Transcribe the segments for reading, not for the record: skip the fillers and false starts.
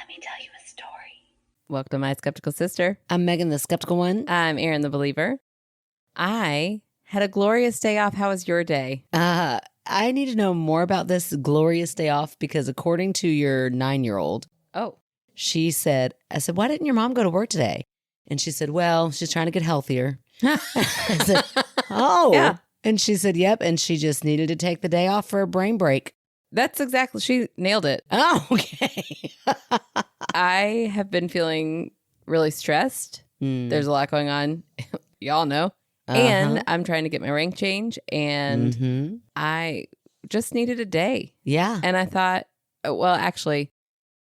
Let me tell you a story. Welcome to My Skeptical Sister. I'm Megan, the skeptical one. I'm Erin, the believer. I had a glorious day off. How was your day? I need to know more about this glorious day off because according to your 9-year-old, she said, I said, why didn't your mom go to work today? And she said, well, she's trying to get healthier. I said, oh. Yeah. And she said, yep. And she just needed to take the day off for a brain break. That's exactly, she nailed it. Oh, okay. I have been feeling really stressed. There's a lot going on. Y'all know. And I'm trying to get my rank change. And I just needed a day. Yeah. And I thought, well, actually,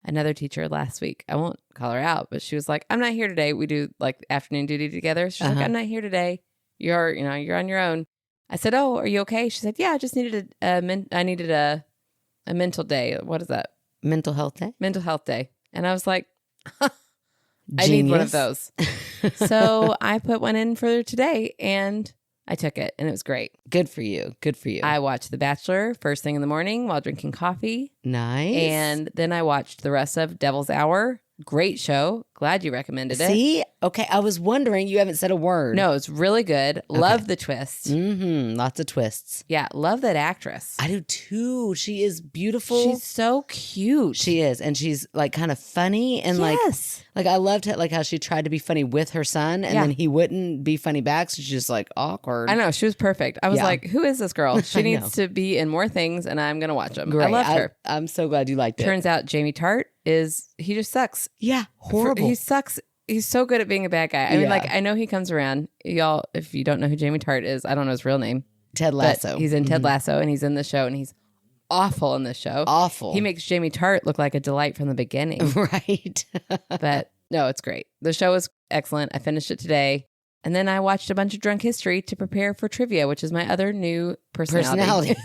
another teacher last week, I won't call her out, but she was like, I'm not here today. We do like afternoon duty together. She's like, I'm not here today. You're on your own. I said, oh, are you okay? She said, yeah, I just needed a mental day. What is that? Mental health day? Mental health day. And I was like, I need one of those. So I put one in for today and I took it and it was great. Good for you. Good for you. I watched The Bachelor first thing in the morning while drinking coffee. Nice. And then I watched the rest of Devil's Hour. Great show. Glad you recommended it. See? Okay. I was wondering. You haven't said a word. No, it's really good. Love the twist. Lots of twists. Yeah. Love that actress. I do too. She is beautiful. She's so cute. She is. And she's like kind of funny. And like I loved it, like how she tried to be funny with her son and then he wouldn't be funny back. So she's just like awkward. I know. She was perfect. I was like, who is this girl? She needs to be in more things and I'm going to watch them. Great. I loved her. I'm so glad you liked it. Turns out Jamie Tart he just sucks. Yeah. Horrible. He sucks. He's so good at being a bad guy. I mean, like, I know he comes around. Y'all, if you don't know who Jamie Tart is, I don't know his real name. Ted Lasso. He's in Ted Lasso and he's in the show and he's awful in the show. Awful. He makes Jamie Tart look like a delight from the beginning. Right. But no, it's great. The show was excellent. I finished it today. And then I watched a bunch of Drunk History to prepare for trivia, which is my other new personality.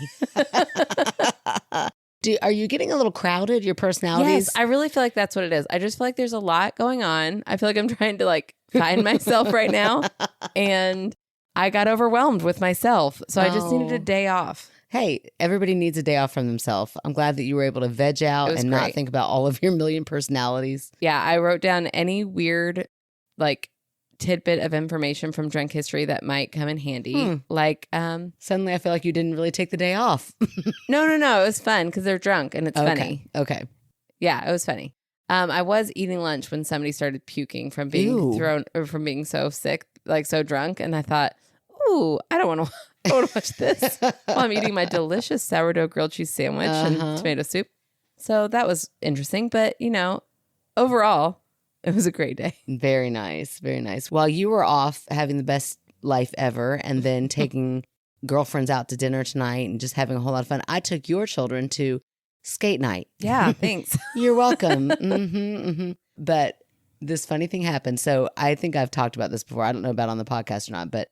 Are you getting a little crowded, your personalities? Yes, I really feel like that's what it is. I just feel like there's a lot going on. I feel like I'm trying to like find myself right now. And I got overwhelmed with myself. So I just needed a day off. Hey, everybody needs a day off from themselves. I'm glad that you were able to veg out and not think about all of your million personalities. Yeah, I wrote down any weird like tidbit of information from Drunk History that might come in handy. Like, suddenly I feel like you didn't really take the day off. No. It was fun because they're drunk and it's funny. Okay. Yeah, it was funny. I was eating lunch when somebody started puking from being from being so sick, like so drunk. And I thought, ooh, I don't want to watch this while I'm eating my delicious sourdough grilled cheese sandwich and tomato soup. So that was interesting. But, overall, it was a great day. Very nice. Very nice. While you were off having the best life ever and then taking girlfriends out to dinner tonight and just having a whole lot of fun, I took your children to skate night. Yeah, thanks. You're welcome. But this funny thing happened. So I think I've talked about this before. I don't know about on the podcast or not, but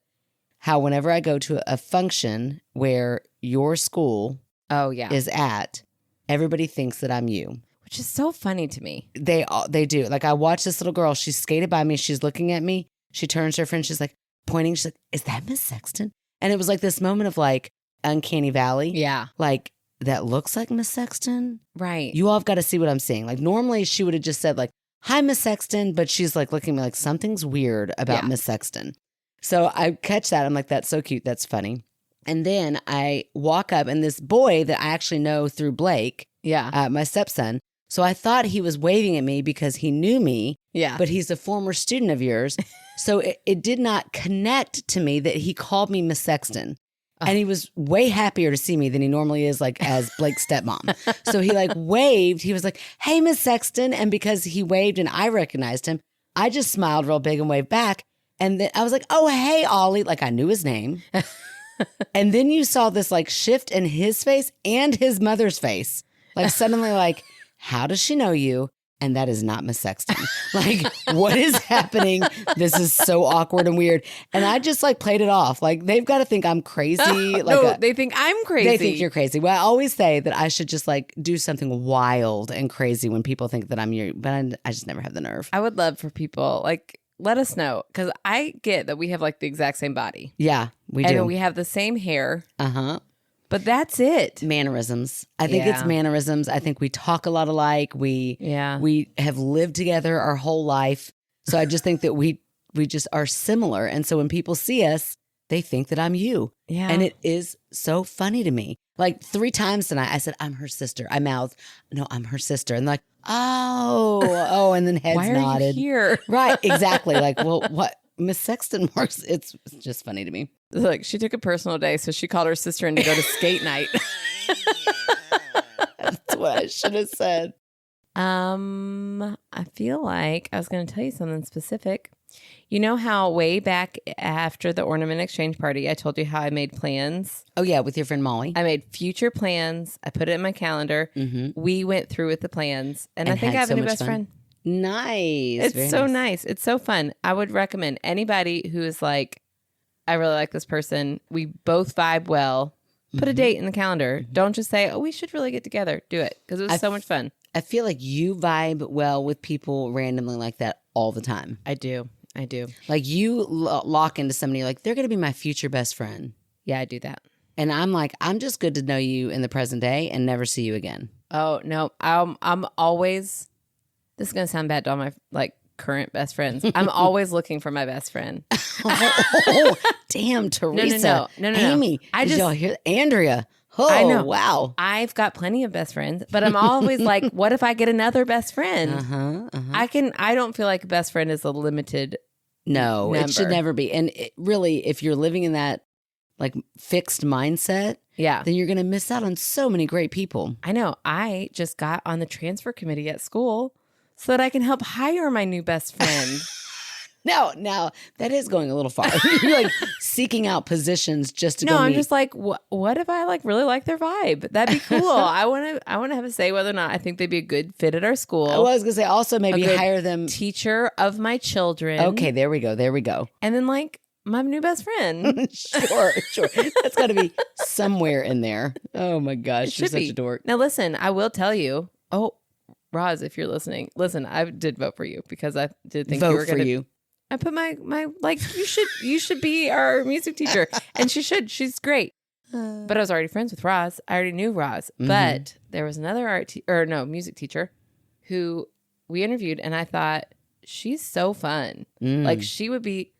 how whenever I go to a function where your school is at, everybody thinks that I'm you. Which is so funny to me. They do. Like I watched this little girl. She skated by me. She's looking at me. She turns to her friend. She's like pointing. She's like, "Is that Miss Sexton?" And it was like this moment of like uncanny valley. Yeah. Like that looks like Miss Sexton. Right. You all have got to see what I'm seeing. Like normally she would have just said like, "Hi, Miss Sexton," but she's like looking at me like something's weird about Miss Sexton. So I catch that. I'm like, that's so cute. That's funny. And then I walk up and this boy that I actually know through Blake, my stepson. So I thought he was waving at me because he knew me, but he's a former student of yours. So it did not connect to me that he called me Miss Sexton. And he was way happier to see me than he normally is like as Blake's stepmom. So he like waved. He was like, "Hey, Miss Sexton." And because he waved and I recognized him, I just smiled real big and waved back. And then I was like, "Oh, hey, Ollie." Like I knew his name. And then you saw this like shift in his face and his mother's face. Like suddenly like, how does she know you? And that is not Miss Sexton. Like, what is happening? This is so awkward and weird. And I just like played it off. Like, they've got to think I'm crazy. Like, they think I'm crazy. They think you're crazy. Well, I always say that I should just like do something wild and crazy when people think that I'm you. But I just never have the nerve. I would love for people like, let us know. Because I get that we have like the exact same body. Yeah, we do. And we have the same hair. But that's it. Mannerisms. I think it's mannerisms. I think we talk a lot alike. We have lived together our whole life. So I just think that we just are similar. And so when people see us, they think that I'm you. Yeah. And it is so funny to me. Like 3 times tonight, I said, I'm her sister. I mouthed, no, I'm her sister. And like, oh, and then heads Why nodded. Are you here? Right, exactly. Like, well, what? Miss Sexton works. It's just funny to me. Like, she took a personal day, so she called her sister in to go to skate night. That's what I should have said. I feel like I was going to tell you something specific. You know how way back after the ornament exchange party, I told you how I made plans? Oh, yeah, with your friend Molly. I made future plans. I put it in my calendar. Mm-hmm. We went through with the plans. And I think I have a new best friend. Nice. It's so nice. It's so fun. I would recommend anybody who is like, I really like this person. We both vibe well. Put a date in the calendar. Don't just say, oh, we should really get together. Do it. Because it was so much fun. I feel like you vibe well with people randomly like that all the time. I do. Like you lock into somebody like, they're going to be my future best friend. Yeah, I do that. And I'm like, I'm just good to know you in the present day and never see you again. Oh, no. I'm always, this is going to sound bad to all my current best friends. I'm always looking for my best friend. Oh, damn, Teresa. No. Amy, did y'all hear Andrea? Oh, I know. Wow. I've got plenty of best friends, but I'm always like, what if I get another best friend? I don't feel like a best friend is a limited No, number. It should never be. And really, if you're living in that like fixed mindset, then you're going to miss out on so many great people. I know. I just got on the transfer committee at school so that I can help hire my new best friend. Now that is going a little far. You're like seeking out positions just to go meet. I'm just like, what if I really like their vibe? That'd be cool. I want to have a say whether or not I think they'd be a good fit at our school. I was going to say also maybe hire them. Teacher of my children. Okay, there we go. And then my new best friend. Sure. That's got to be somewhere in there. Oh my gosh, you're such a dork. Now listen, I will tell you. Oh, Roz, if you're listening, listen, I did vote for you because I did think you were going to. I put my you should be our music teacher, and she's great. But I was already friends with Roz. I already knew Roz, but there was another music teacher who we interviewed, and I thought she's so fun. Like she would be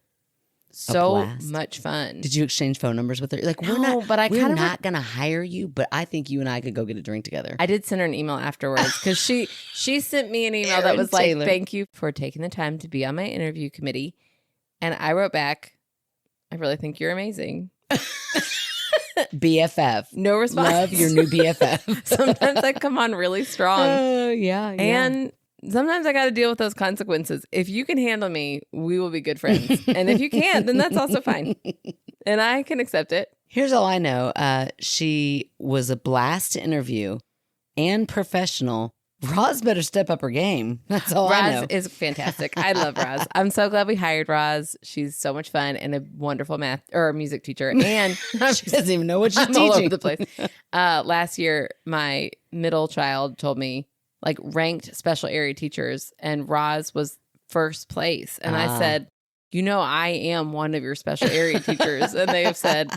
so much fun. Did you exchange phone numbers with her? Like we're not gonna hire you, but I think you and I could go get a drink together. I did send her an email afterwards because she sent me an email that was like, thank you for taking the time to be on my interview committee. And I wrote back, I really think you're amazing. BFF. No response. Love your new BFF. Sometimes I come on really strong. Yeah. And sometimes I got to deal with those consequences. If you can handle me, we will be good friends. And if you can't, then that's also fine. And I can accept it. Here's all I know. She was a blast to interview and professional. Roz better step up her game. That's all I know. Roz is fantastic. I love Roz. I'm so glad we hired Roz. She's so much fun and a wonderful music teacher. And she doesn't even know what she's teaching. All over the place. Last year, my middle child told me, ranked special area teachers, and Roz was first place. And I said, I am one of your special area teachers. And they have said,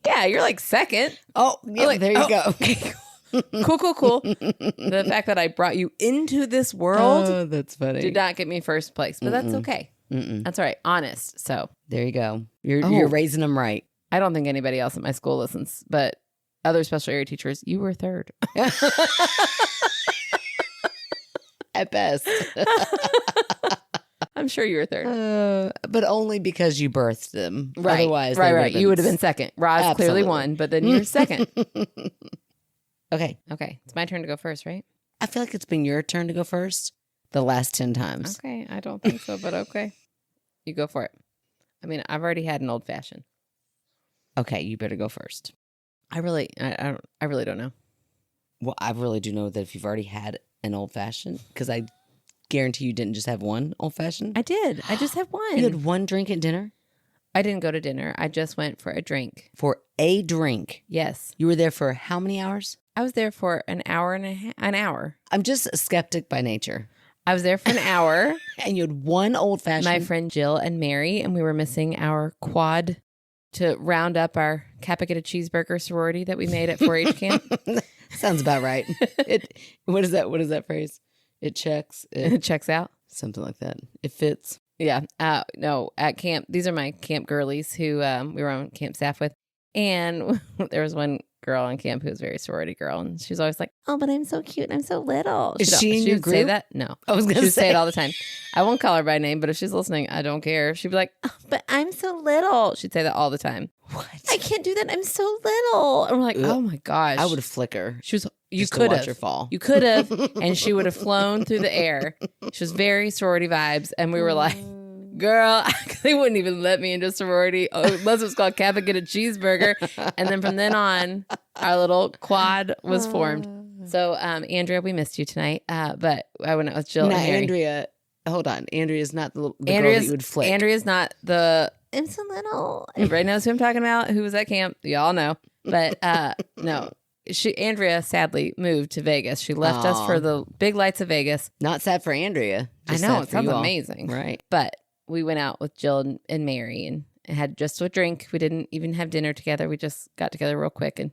yeah, you're second. Oh, yeah, there you go. Cool. The fact that I brought you into this world that's funny. Did not get me first place, but that's okay. That's all right. Honest. So there you go. You're raising them right. I don't think anybody else at my school listens, but other special area teachers, you were third. At best. I'm sure you were third. But only because you birthed them. Right. Otherwise, right. You would have been second. Roz clearly won, but then you're second. Okay. It's my turn to go first, right? I feel like it's been your turn to go first the last 10 times. Okay. I don't think so, but okay. You go for it. I mean, I've already had an old fashioned. Okay, you better go first. I really don't know. Well, I really do know that if you've already had an old fashioned, because I guarantee you didn't just have one old fashioned. I did. I just had one. You had one drink at dinner? I didn't go to dinner. I just went for a drink. For a drink? Yes. You were there for how many hours? I was there for an hour and a half. An hour. I'm just a skeptic by nature. I was there for an hour. And you had one old fashioned. My friend Jill and Mary, and we were missing our quad to round up our Kappa Get a Cheeseburger sorority that we made at 4-H camp. Sounds about right. What is that? What is that phrase? It checks. It checks out. Something like that. It fits. Yeah. No, at camp, these are my camp girlies who we were on camp staff with. And there was one girl on camp who was a very sorority girl. And she was always like, oh, but I'm so cute and I'm so little. Is she in your would group? say that? No. I was going to say it all the time. I won't call her by name, but if she's listening, I don't care. She'd be like, oh, but I'm so little. She'd say that all the time. What? I can't do that. I'm so little. And we're like, oh my gosh. I would flicker. She was. You just could to watch have. her fall. You could have, and she would have flown through the air. She was very sorority vibes, and we were like, girl, they wouldn't even let me into sorority unless it was called Kappa Get a Cheeseburger. And then from then on, our little quad was formed. So, Andrea, we missed you tonight, but I went out with Jill and Mary. Andrea, hold on. Andrea's not the girl that you would flick. Andrea's not the, I'm so little. Everybody knows who I'm talking about, who was at camp. Y'all know. But no. Andrea sadly moved to Vegas. She left us for the big lights of Vegas. Not sad for Andrea. I know. It sounds amazing. Right. But we went out with Jill and Mary and had just a drink. We didn't even have dinner together. We just got together real quick and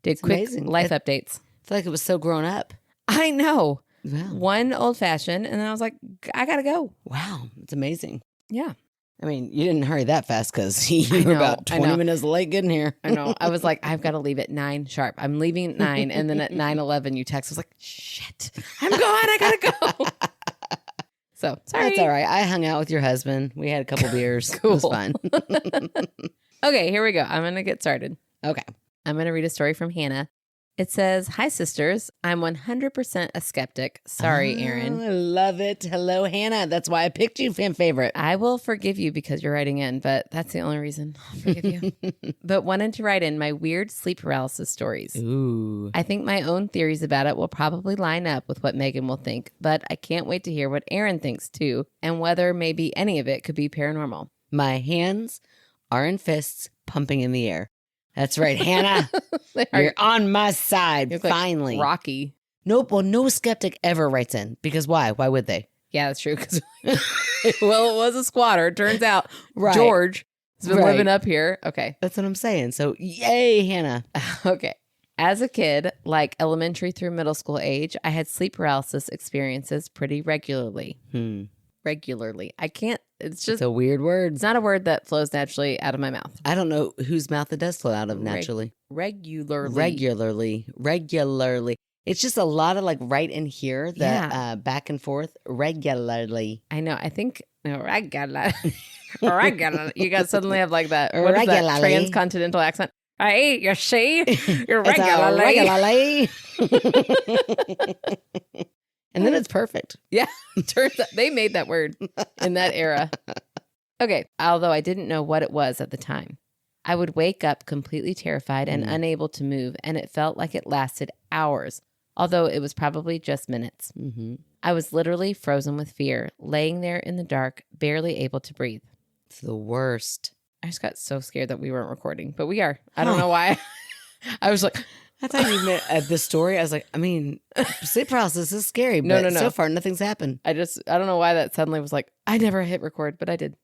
did quick life updates. I feel like it was so grown up. I know. Wow. One old fashioned. And then I was like, I got to go. Wow. It's amazing. Yeah. I mean, you didn't hurry that fast because you were about 20 minutes late getting here. I know. I was like, I've got to leave at 9 sharp. I'm leaving at 9. And then at 9:11, you text. I was like, shit, I'm going. I got to go. So, sorry. That's all right. I hung out with your husband. We had a couple beers. Cool. It was fun. Okay, here we go. I'm going to get started. Okay. I'm going to read a story from Hannah. It says, hi, sisters. I'm 100% a skeptic. Sorry, Erin. I love it. Hello, Hannah. That's why I picked you fan favorite. I will forgive you because you're writing in, but that's the only reason I'll forgive you. But wanted to write in my weird sleep paralysis stories. Ooh. I think my own theories about it will probably line up with what Megan will think, but I can't wait to hear what Erin thinks too, and whether maybe any of it could be paranormal. My hands are in fists pumping in the air. That's right, Hannah. You're on my side, finally. Like Rocky. Nope. Well, no skeptic ever writes in. Because why? Why would they? Yeah, that's true. Because well, it was a squatter. Turns out right. George has been living up here. Okay. That's what I'm saying. So, yay, Hannah. Okay. As a kid, like elementary through middle school age, I had sleep paralysis experiences pretty regularly. Regularly. I can't. It's It's not a word that flows naturally out of my mouth. I don't know whose mouth it does flow out of naturally. Regularly. It's just a lot of like right in here that back and forth regularly. I know. I think regular. You guys suddenly have like that. What is that transcontinental accent? Hey, you see? You're regularly. And then it's perfect. Yeah. Turns out they made that word in that era. Okay. Although I didn't know what it was at the time. I would wake up completely terrified and unable to move, and it felt like it lasted hours, although it was probably just minutes. I was literally frozen with fear, laying there in the dark, barely able to breathe. It's the worst. I just got so scared that we weren't recording, but we are. I don't know why. I was like... I thought you meant this story. I was like, I mean, sleep paralysis is scary, but no. So far nothing's happened. I don't know why that suddenly was like, I never hit record, but I did.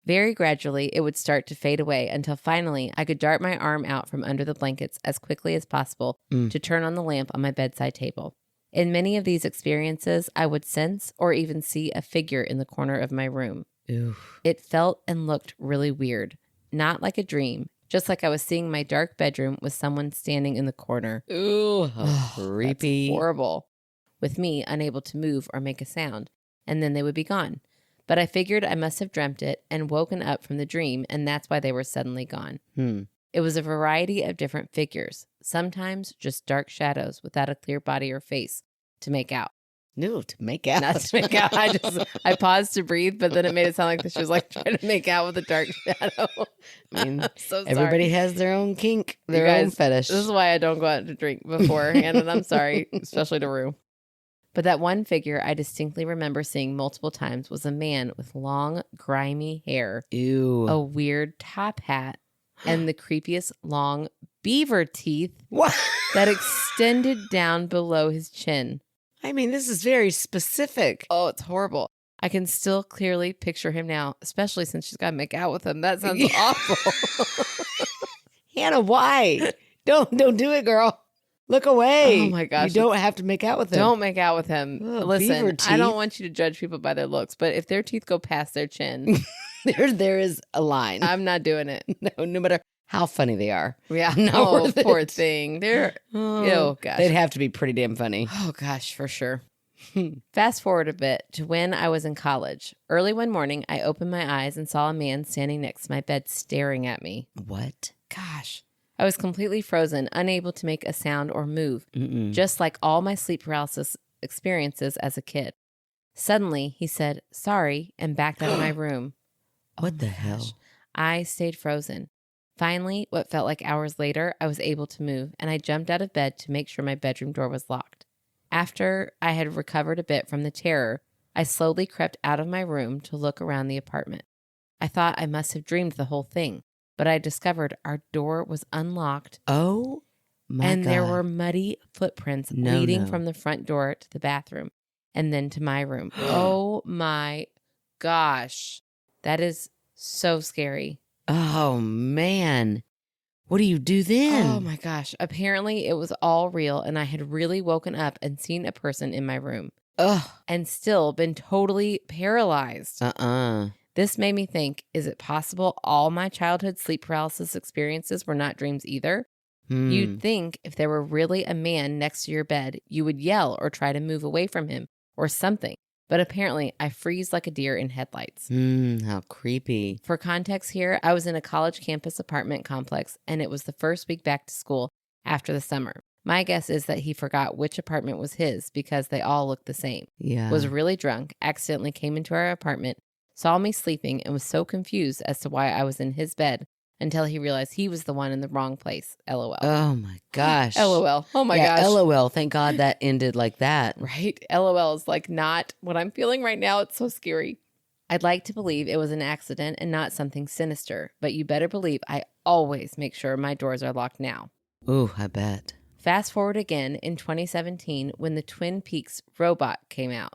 Very gradually, it would start to fade away until finally I could dart my arm out from under the blankets as quickly as possible to turn on the lamp on my bedside table. In many of these experiences, I would sense or even see a figure in the corner of my room. Oof. It felt and looked really weird, not like a dream. Just like I was seeing my dark bedroom with someone standing in the corner. Ooh, creepy. That's horrible. With me unable to move or make a sound. And then they would be gone. But I figured I must have dreamt it and woken up from the dream, and that's why they were suddenly gone. It was a variety of different figures. Sometimes just dark shadows without a clear body or face to make out. No, to make out. Not to make out. I paused to breathe, but then it made it sound like she was like trying to make out with a dark shadow. I mean, so everybody has their own kink, their own fetish. This is why I don't go out to drink beforehand, and I'm sorry, especially to Rue. But that one figure I distinctly remember seeing multiple times was a man with long, grimy hair, Ew, a weird top hat, and the creepiest long beaver teeth that extended down below his chin. I mean, this is very specific. Oh, it's horrible. I can still clearly picture him now, especially since she's got to make out with him. That sounds awful. Hannah, why? Don't do it, girl. Look away. Oh my gosh. You don't have to make out with him. Don't make out with him. Ugh, Listen, I don't want you to judge people by their looks, but if their teeth go past their chin, there is a line. I'm not doing it. No matter how funny they are. Yeah. No, poor thing. They're, oh gosh. They'd have to be pretty damn funny. Oh gosh, for sure. Fast forward a bit to when I was in college. Early one morning, I opened my eyes and saw a man standing next to my bed staring at me. What? Gosh. I was completely frozen, unable to make a sound or move, just like all my sleep paralysis experiences as a kid. Suddenly, he said, sorry, and backed out of my room. What the hell? I stayed frozen. Finally, what felt like hours later, I was able to move, and I jumped out of bed to make sure my bedroom door was locked. After I had recovered a bit from the terror, I slowly crept out of my room to look around the apartment. I thought I must have dreamed the whole thing, but I discovered our door was unlocked. Oh, my God. And there were muddy footprints leading from the front door to the bathroom and then to my room. Oh, my gosh. That is so scary. Oh, man. What do you do then? Oh, my gosh. Apparently, it was all real, and I had really woken up and seen a person in my room. Ugh. And still been totally paralyzed. This made me think, is it possible all my childhood sleep paralysis experiences were not dreams either? You'd think if there were really a man next to your bed, you would yell or try to move away from him or something. But apparently, I freeze like a deer in headlights. How creepy. For context here, I was in a college campus apartment complex, and it was the first week back to school after the summer. My guess is that he forgot which apartment was his because they all looked the same. Yeah. Was really drunk, accidentally came into our apartment, saw me sleeping, and was so confused as to why I was in his bed until he realized he was the one in the wrong place. LOL. Oh, my gosh. LOL. Oh, my gosh. LOL. Thank God that ended like that. Right? LOL is like not what I'm feeling right now. It's so scary. I'd like to believe it was an accident and not something sinister, but you better believe I always make sure my doors are locked now. Ooh, I bet. Fast forward again in 2017 when the Twin Peaks robot came out.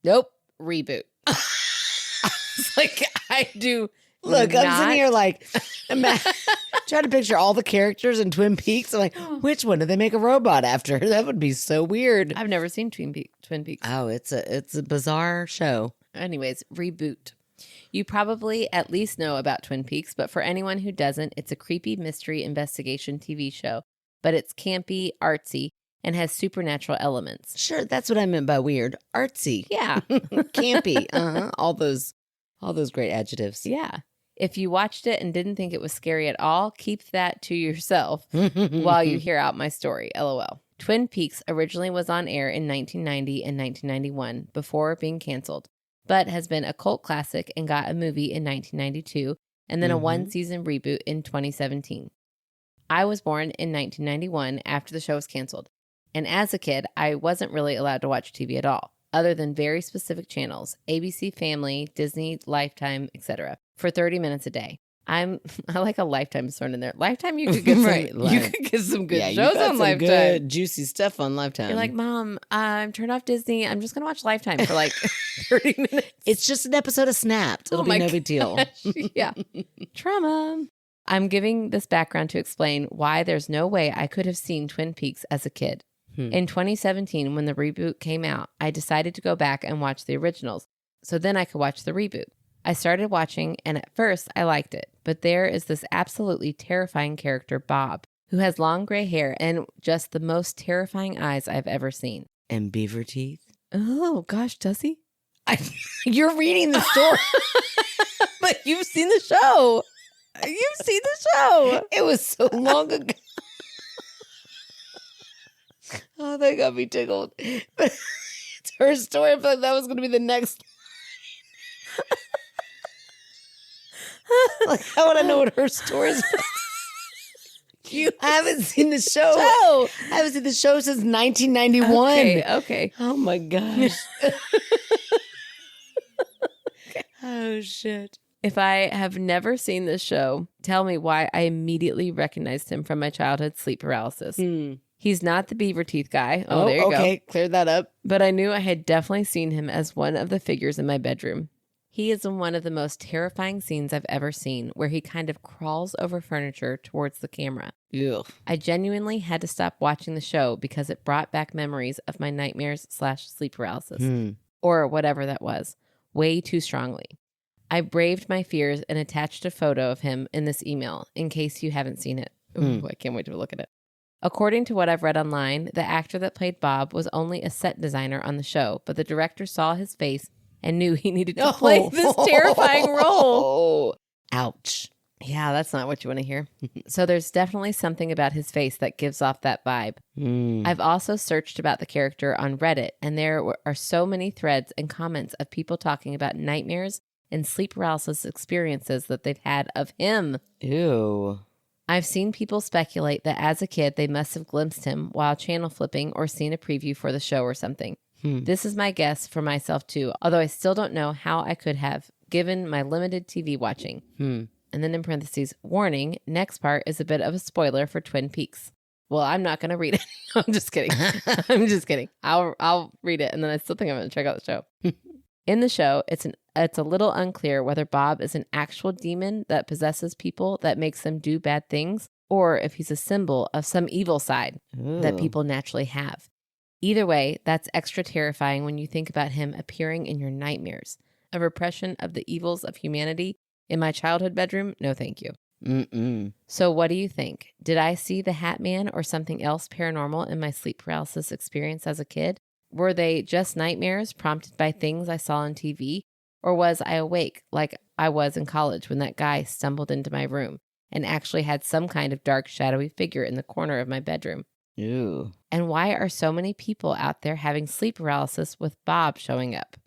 Nope. Reboot. It's like I do. Look, I'm sitting here like, trying to picture all the characters in Twin Peaks. I'm like, which one did they make a robot after? That would be so weird. I've never seen Twin Peaks. Oh, it's a bizarre show. Anyways, reboot. You probably at least know about Twin Peaks, but for anyone who doesn't, it's a creepy mystery investigation TV show. But it's campy, artsy, and has supernatural elements. Sure, that's what I meant by weird. Artsy. Yeah. Campy. All those great adjectives. Yeah. If you watched it and didn't think it was scary at all, keep that to yourself while you hear out my story. LOL. Twin Peaks originally was on air in 1990 and 1991 before being canceled, but has been a cult classic and got a movie in 1992 and then a one-season reboot in 2017. I was born in 1991 after the show was canceled, and as a kid, I wasn't really allowed to watch TV at all, other than very specific channels, ABC Family, Disney, Lifetime, etc., for 30 minutes a day. I like a Lifetime thrown in there. Lifetime, you could get some, you could get some good shows on Lifetime. Good, juicy stuff on Lifetime. You're like, Mom, I'm turned off Disney. I'm just going to watch Lifetime for like 30 minutes. It's just an episode of Snapped. It'll be no big deal. Yeah. Trauma. I'm giving this background to explain why there's no way I could have seen Twin Peaks as a kid. In 2017, when the reboot came out, I decided to go back and watch the originals, so then I could watch the reboot. I started watching, and at first, I liked it, but there is this absolutely terrifying character, Bob, who has long gray hair and just the most terrifying eyes I've ever seen. And beaver teeth? Oh, gosh, does he? You're reading the story. But you've seen the show. You've seen the show. It was so long ago. Oh, that got me tickled. But it's her story. I feel like that was going to be the next. Like, how would I know what her story is? I haven't seen the show. I haven't seen the show since 1991. Okay. Oh, my gosh. Oh, shit. If I have never seen this show, tell me why I immediately recognized him from my childhood sleep paralysis. He's not the beaver teeth guy. Oh, there you go. Okay, cleared that up. But I knew I had definitely seen him as one of the figures in my bedroom. He is in one of the most terrifying scenes I've ever seen, where he kind of crawls over furniture towards the camera. Ew. I genuinely had to stop watching the show because it brought back memories of my nightmares/sleep paralysis, or whatever that was, way too strongly. I braved my fears and attached a photo of him in this email, in case you haven't seen it. Ooh, I can't wait to look at it. According to what I've read online, the actor that played Bob was only a set designer on the show, but the director saw his face and knew he needed to play this terrifying role. Ouch. Yeah, that's not what you want to hear. So there's definitely something about his face that gives off that vibe. I've also searched about the character on Reddit, and there are so many threads and comments of people talking about nightmares and sleep paralysis experiences that they've had of him. Ew. I've seen people speculate that as a kid, they must have glimpsed him while channel flipping or seen a preview for the show or something. This is my guess for myself too, although I still don't know how I could have, given my limited TV watching. And then in parentheses, warning, next part is a bit of a spoiler for Twin Peaks. Well, I'm not going to read it. I'm just kidding. I'm just kidding. I'll read it, and then I still think I'm going to check out the show. In the show, it's a little unclear whether Bob is an actual demon that possesses people that makes them do bad things, or if he's a symbol of some evil side that people naturally have. Either way, that's extra terrifying when you think about him appearing in your nightmares. A repression of the evils of humanity in my childhood bedroom? No, thank you. So what do you think? Did I see the Hat Man or something else paranormal in my sleep paralysis experience as a kid? Were they just nightmares prompted by things I saw on TV? Or was I awake like I was in college when that guy stumbled into my room and actually had some kind of dark, shadowy figure in the corner of my bedroom? Ew. And why are so many people out there having sleep paralysis with Bob showing up?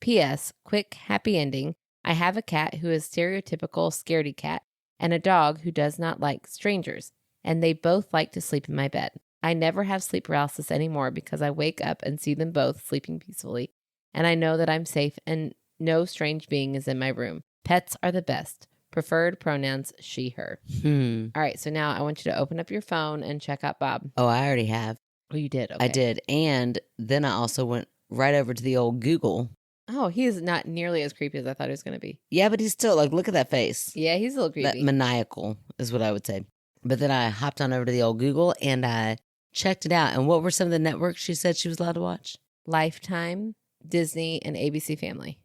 P.S. Quick, happy ending. I have a cat who is stereotypical scaredy cat and a dog who does not like strangers, and they both like to sleep in my bed. I never have sleep paralysis anymore because I wake up and see them both sleeping peacefully, and I know that I'm safe and no strange being is in my room. Pets are the best. Preferred pronouns, she, her. All right, so now I want you to open up your phone and check out Bob. Oh, I already have. Oh, you did? Okay. I did. And then I also went right over to the old Google. Oh, he is not nearly as creepy as I thought he was going to be. Yeah, but he's still, like, look at that face. Yeah, he's a little creepy. That maniacal is what I would say. But then I hopped on over to the old Google and I checked it out. And what were some of the networks she said she was allowed to watch? Lifetime, Disney, and ABC Family.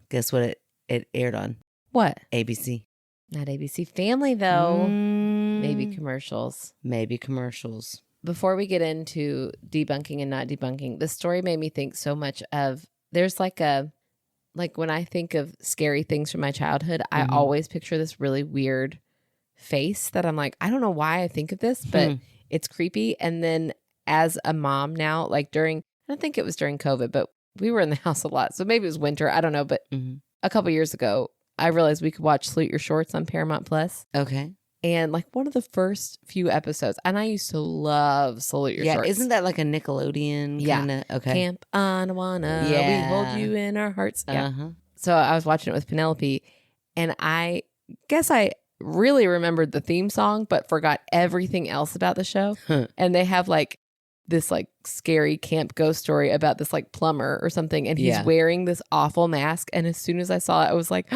Guess what it aired on? What? ABC. Not ABC Family, though. Maybe commercials. Maybe commercials. Before we get into debunking and not debunking, the story made me think so much of, there's like when I think of scary things from my childhood, I always picture this really weird face that I'm like, I don't know why I think of this, but it's creepy. And then as a mom now, like I don't think it was during COVID, but we were in the house a lot. So maybe it was winter. I don't know. But a couple years ago, I realized we could watch Salute Your Shorts on Paramount Plus. Okay. And like one of the first few episodes, and I used to love Salute Your Shorts. Yeah, isn't that like a Nickelodeon kind of? Okay. Camp Anawana. Yeah. We hold you in our hearts. Yeah. So I was watching it with Penelope, and I guess I really remembered the theme song, but forgot everything else about the show. And they have like this like scary camp ghost story about this like plumber or something, and he's wearing this awful mask. And as soon as I saw it, I was like,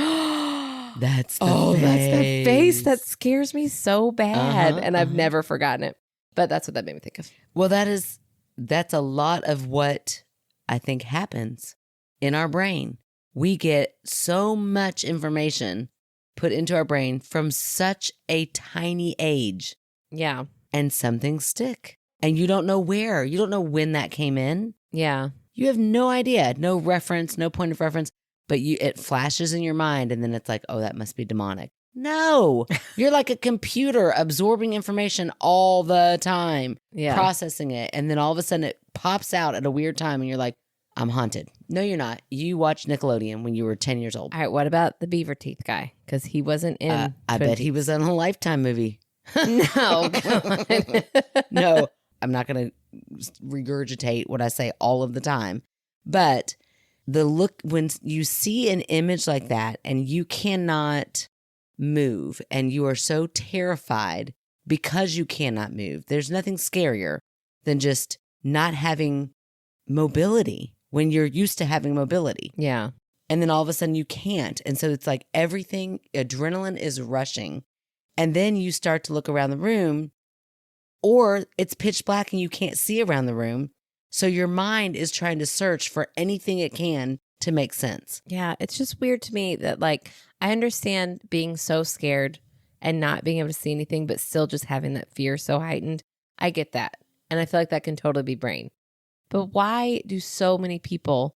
that's the face that scares me so bad. And I've never forgotten it. But that's what that made me think of. Well, that's a lot of what I think happens in our brain. We get so much information put into our brain from such a tiny age. Yeah. And some things stick. And you don't know where. You don't know when that came in. Yeah. You have no idea. No reference, no point of reference. But it flashes in your mind, and then it's like, oh, that must be demonic. No. You're like a computer absorbing information all the time, processing it. And then all of a sudden it pops out at a weird time, and you're like, I'm haunted. No, you're not. You watched Nickelodeon when you were 10 years old. All right, what about the beaver teeth guy? Because he wasn't in I bet he was in a Lifetime movie. No, come on. No, I'm not going to regurgitate what I say all of the time. But the look, when you see an image like that and you cannot move and you are so terrified because you cannot move. There's nothing scarier than just not having mobility when you're used to having mobility. Yeah. And then all of a sudden you can't. And so it's like everything, adrenaline is rushing. And then you start to look around the room, or it's pitch black and you can't see around the room. So your mind is trying to search for anything it can to make sense. Yeah. It's just weird to me that, like, I understand being so scared and not being able to see anything, but still just having that fear so heightened. I get that. And I feel like that can totally be brain. But why do so many people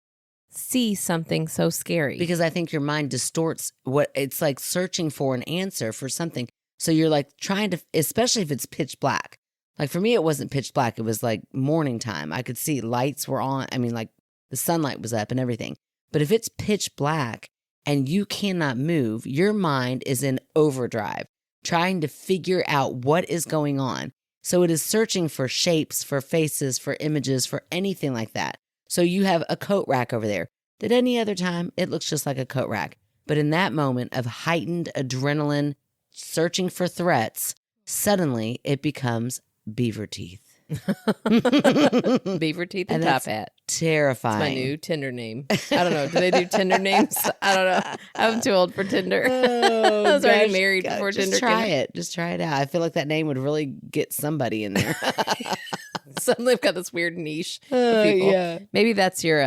see something so scary? Because I think your mind distorts what it's like, searching for an answer for something. So you're like trying to, especially if it's pitch black. Like for me, it wasn't pitch black. It was like morning time. I could see lights were on. I mean, like the sunlight was up and everything. But if it's pitch black and you cannot move, your mind is in overdrive, trying to figure out what is going on. So it is searching for shapes, for faces, for images, for anything like that. So you have a coat rack over there that any other time, it looks just like a coat rack. But in that moment of heightened adrenaline, searching for threats, suddenly it becomes beaver teeth. Beaver teeth and top hat. Terrifying. It's my new Tinder name. I don't know. Do they do Tinder names? I don't know. I'm too old for Tinder. Oh, I was already married before just Tinder try came. it. Just try it out. I feel like that name would really get somebody in there. Suddenly I've got this weird niche of people. Yeah. Maybe that's your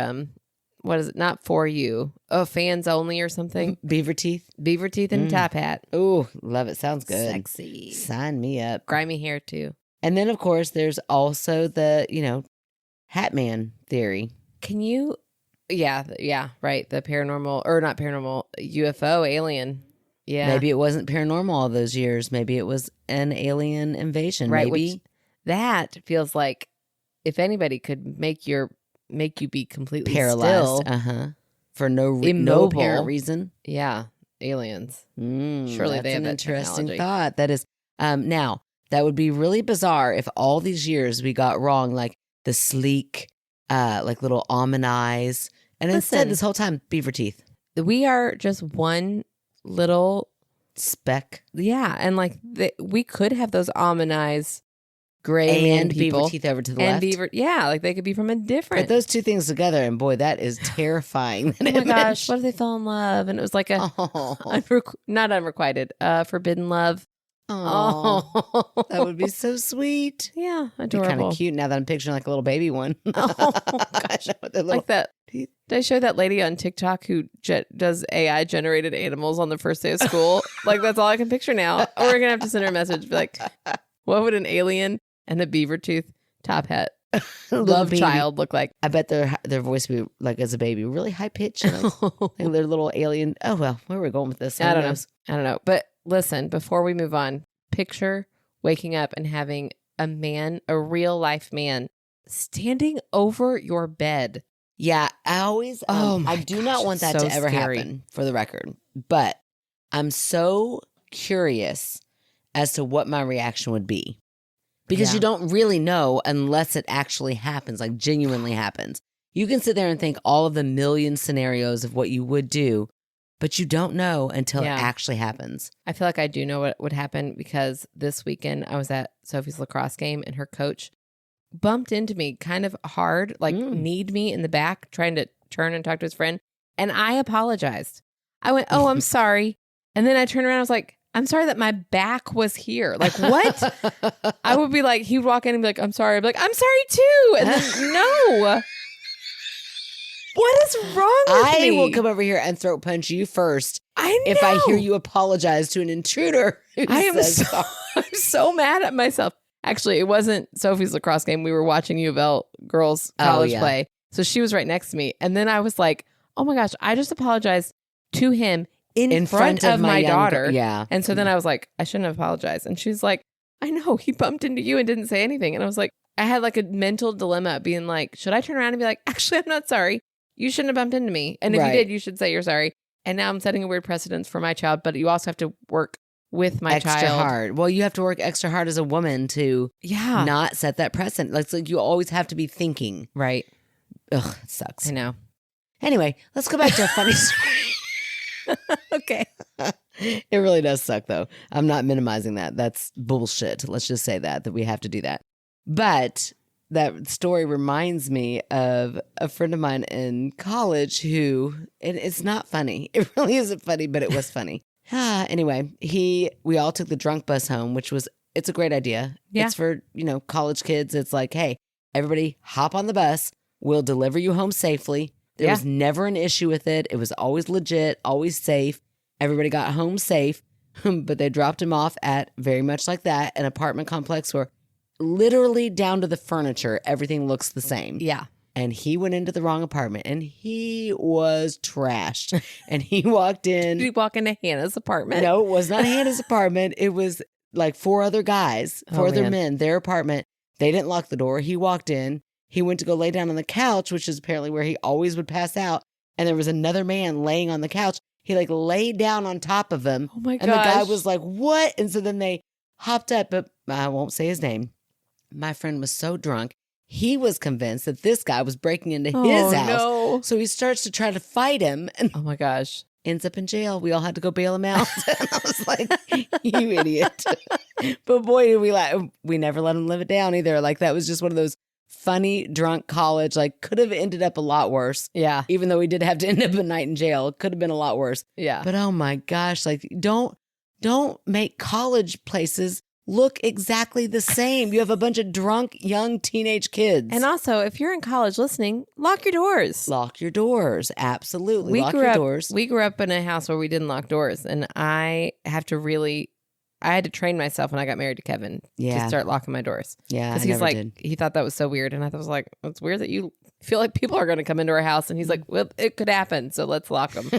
what is it? Not for you. Oh, fans only or something. Beaver teeth. Beaver teeth and top hat. Oh, love it. Sounds good. Sexy. Sign me up. Grimy hair too. And then, of course, there's also the, Hat Man theory. Can you? Yeah, right. The paranormal, or not paranormal, UFO alien. Yeah. Maybe it wasn't paranormal all those years. Maybe it was an alien invasion. Right. Maybe. Which, that feels like if anybody could make you be completely paralyzed. still. For no Immobile. apparent reason. Yeah. Aliens. Surely they that's have an that interesting technology. thought. That is, now, that would be really bizarre if all these years we got wrong, like the sleek, like little almond eyes. And instead, Listen. this whole time, beaver teeth. We are just one little Speck. Yeah, and like we could have those almond eyes, gray man And people, beaver teeth over to the and left. beaver. Yeah, like they could be from a different. Put those two things together, and boy, that is terrifying. Oh my gosh! What if they fell in love? And it was like a not unrequited, forbidden love. Oh, that would be so sweet. Yeah, Kind adorable. of cute now that I'm picturing like a little baby one. Oh gosh, like that. Did I show that lady on TikTok who does AI generated animals on the first day of school? Like that's all I can picture now. Or we're gonna have to send her a message, be like, what would an alien and a beaver tooth top hat little child look like? I bet their voice would be like as a baby, really high pitched. Like their little alien. Oh well, where are we going with this? I don't know. But listen, before we move on, picture waking up and having a real life man, standing over your bed. Yeah, I always. I do not want that to ever happen, for the record. But I'm so curious as to what my reaction would be. Because you don't really know unless it actually happens, like genuinely happens. You can sit there and think all of the million scenarios of what you would do, but you don't know until it actually happens. I feel like I do know what would happen because this weekend I was at Sophie's lacrosse game and her coach bumped into me kind of hard, like kneed me in the back, trying to turn and talk to his friend. And I apologized. I went, "Oh, I'm sorry." And then I turned around. I was like, "I'm sorry that my back was here." Like, what? I would be like, he would walk in and be like, "I'm sorry." I'd be like, "I'm sorry too." And then, no. What is wrong with me? I will come over here and throat punch you first. I know. If I hear you apologize to an intruder. I'm so mad at myself. Actually, it wasn't Sophie's lacrosse game. We were watching U of L girls college play. So she was right next to me. And then I was like, oh my gosh, I just apologized to him in front of my daughter. Yeah. And so then I was like, I shouldn't have apologized. And she's like, I know, he bumped into you and didn't say anything. And I was like, I had like a mental dilemma being like, should I turn around and be like, actually, I'm not sorry. You shouldn't have bumped into me. And if you did, you should say you're sorry. And now I'm setting a weird precedence for my child, but you also have to work with my child. Extra hard. Well, you have to work extra hard as a woman to not set that precedent. Like you always have to be thinking. Right. Ugh, it sucks. I know. Anyway, let's go back to a funny story. Okay. It really does suck, though. I'm not minimizing that. That's bullshit. Let's just say that we have to do that. But that story reminds me of a friend of mine in college who, and it's not funny. It really isn't funny, but it was funny. Anyway, we all took the drunk bus home, it's a great idea. Yeah. It's for, college kids. It's like, hey, everybody hop on the bus. We'll deliver you home safely. There was never an issue with it. It was always legit, always safe. Everybody got home safe, but they dropped him off at, very much like that, an apartment complex where literally down to the furniture, everything looks the same. Yeah. And he went into the wrong apartment and he was trashed. And he walked in. Did he walk into Hannah's apartment? No, it was not Hannah's apartment. It was like four other men, their apartment. They didn't lock the door. He walked in. He went to go lay down on the couch, which is apparently where he always would pass out. And there was another man laying on the couch. He like laid down on top of him. Oh my gosh. And the guy was like, what? And so then they hopped up, but I won't say his name. My friend was so drunk. He was convinced that this guy was breaking into his house. No. So he starts to try to fight him. And oh my gosh. Ends up in jail. We all had to go bail him out. And I was like, you idiot. But boy, did we never let him live it down either. Like that was just one of those funny drunk college, like could have ended up a lot worse. Yeah. Even though we did have to end up a night in jail. It could have been a lot worse. Yeah. But oh my gosh, like don't make college places look exactly the same. You have a bunch of drunk young teenage kids. And also, if you're in college listening, lock your doors. Lock your doors. Absolutely. Lock your doors. We grew up in a house where we didn't lock doors. And I had to train myself when I got married to Kevin to start locking my doors. Yeah. Because he's like, he thought that was so weird. And I was like, it's weird that you feel like people are going to come into our house. And he's like, well, it could happen. So let's lock them.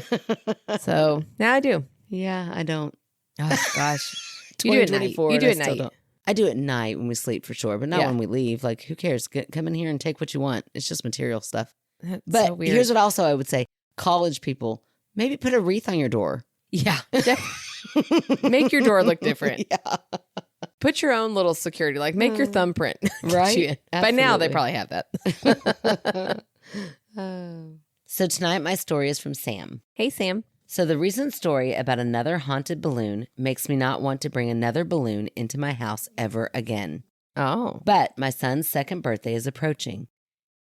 So now I do. Yeah, I don't. Oh, gosh. You do it at night. You do it at night. I do it at night when we sleep for sure, but not when we leave. Like, who cares? Come in here and take what you want. It's just material stuff. That's but so weird. Here's what also I would say. College people, maybe put a wreath on your door. Yeah. Make your door look different. Yeah. Put your own little security, like make your thumbprint. Right? By now they probably have that. So tonight my story is from Sam. Hey, Sam. So the recent story about another haunted balloon makes me not want to bring another balloon into my house ever again. Oh. But my son's second birthday is approaching.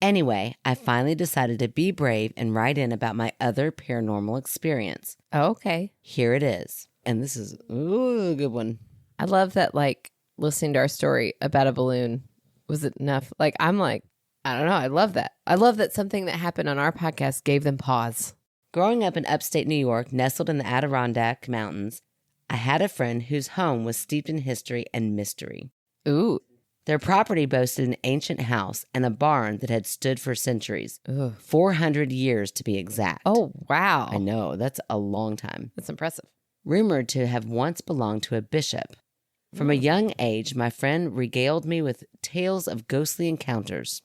Anyway, I finally decided to be brave and write in about my other paranormal experience. Oh, okay. Here it is. And this is a good one. I love that, like, listening to our story about a balloon was enough. Like, I'm like, I don't know. I love that. I love that something that happened on our podcast gave them pause. Growing up in upstate New York, nestled in the Adirondack Mountains, I had a friend whose home was steeped in history and mystery. Ooh. Their property boasted an ancient house and a barn that had stood for centuries. Ooh. 400 years to be exact. Oh, wow. I know. That's a long time. That's impressive. Rumored to have once belonged to a bishop. From a young age, my friend regaled me with tales of ghostly encounters.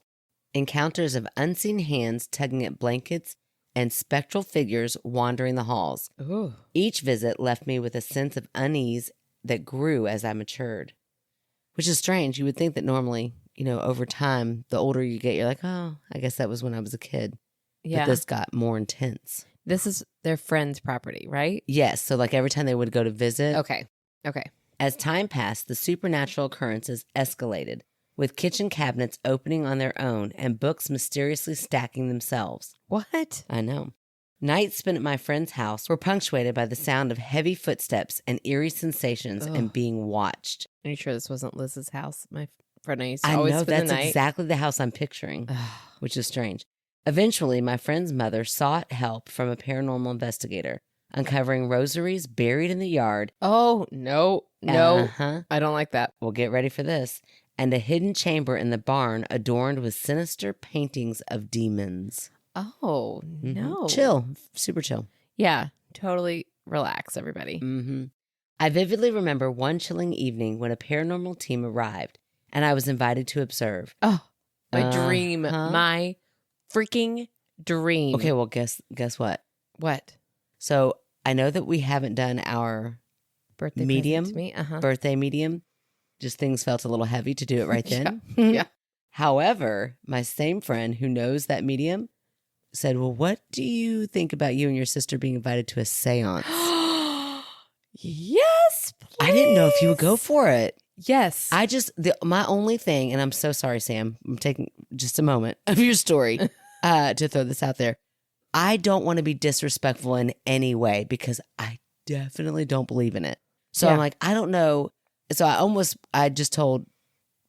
Encounters of unseen hands tugging at blankets and spectral figures wandering the halls. Ooh. Each visit left me with a sense of unease that grew as I matured. Which is strange. You would think that normally, over time, the older you get, you're like, oh, I guess that was when I was a kid. Yeah. But this got more intense. This is their friend's property, right? Yes. So like every time they would go to visit. Okay. As time passed, the supernatural occurrences escalated, with kitchen cabinets opening on their own and books mysteriously stacking themselves. What? I know. Nights spent at my friend's house were punctuated by the sound of heavy footsteps and eerie sensations and being watched. Are you sure this wasn't Liz's house? My friend I used to I always know, spend that's the night. exactly the house I'm picturing, which is strange. Eventually, my friend's mother sought help from a paranormal investigator, uncovering rosaries buried in the yard. Oh, no. Uh-huh. I don't like that. Well, get ready for this. And a hidden chamber in the barn adorned with sinister paintings of demons. Oh, no. Chill. Super chill. Yeah. Totally relax, everybody. Mm-hmm. I vividly remember one chilling evening when a paranormal team arrived, and I was invited to observe. Oh, my dream. My freaking dream. Okay, well, guess what? What? So I know that we haven't done our Birthday medium, present to me? birthday medium. Just things felt a little heavy to do it right then. Yeah. However, my same friend who knows that medium said, well, what do you think about you and your sister being invited to a seance? Yes, please. I didn't know if you would go for it. Yes. My only thing, and I'm so sorry, Sam, I'm taking just a moment of your story to throw this out there. I don't want to be disrespectful in any way because I definitely don't believe in it. So I'm like, I don't know. So I just told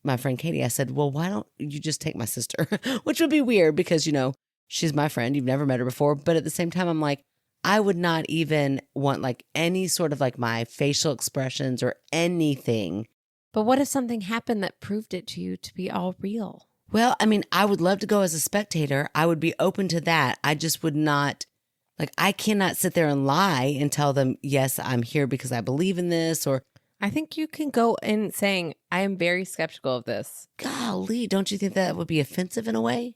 my friend Katie, I said, well, why don't you just take my sister? Which would be weird because, she's my friend. You've never met her before. But at the same time, I'm like, I would not even want like any sort of like my facial expressions or anything. But what if something happened that proved it to you to be all real? Well, I mean, I would love to go as a spectator. I would be open to that. I just would not, like, I cannot sit there and lie and tell them, yes, I'm here because I believe in this. Or I think you can go in saying, I am very skeptical of this. Golly, don't you think that would be offensive in a way?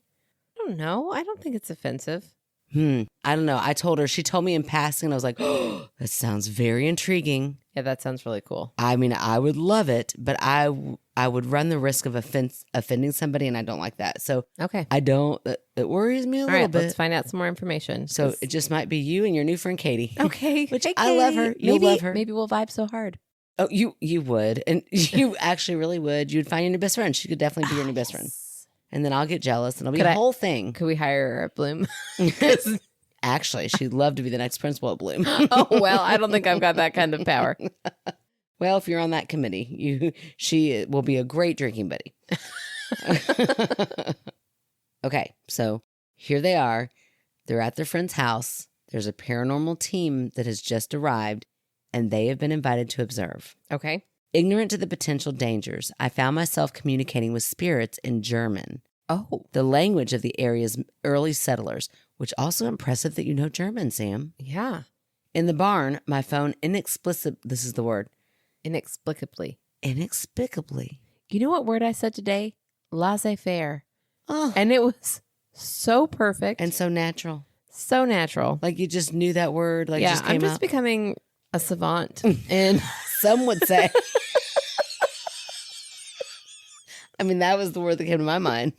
I don't know. I don't think it's offensive. I don't know. She told me in passing, and I was like, oh, that sounds very intriguing. Yeah, that sounds really cool. I mean, I would love it, but I would run the risk of offending somebody, and I don't like that. So okay, I don't. It worries me a little bit. Let's find out some more information. So it just might be you and your new friend Katie. Okay, which I love her. You'll love her. Maybe we'll vibe so hard. Oh, you would, and you actually really would. You'd find your new best friend. She could definitely be your new best friend. And then I'll get jealous, and it'll be a whole thing. Could we hire her at Bloom? Actually, she'd love to be the next principal at Bloom. Oh, well, I don't think I've got that kind of power. Well, if you're on that committee, she will be a great drinking buddy. Okay, so here they are. They're at their friend's house. There's a paranormal team that has just arrived, and they have been invited to observe. Okay. Ignorant to the potential dangers, I found myself communicating with spirits in German. Oh. The language of the area's early settlers, which also impressive that you know German, Sam. Yeah. In the barn, my phone this is the word. Inexplicably. Inexplicably. You know what word I said today? Laissez-faire. Oh. And it was so perfect. And so natural. So natural. Like you just knew that word. Like yeah, just came I'm just out. becoming a savant. And some would say. I mean, that was the word that came to my mind.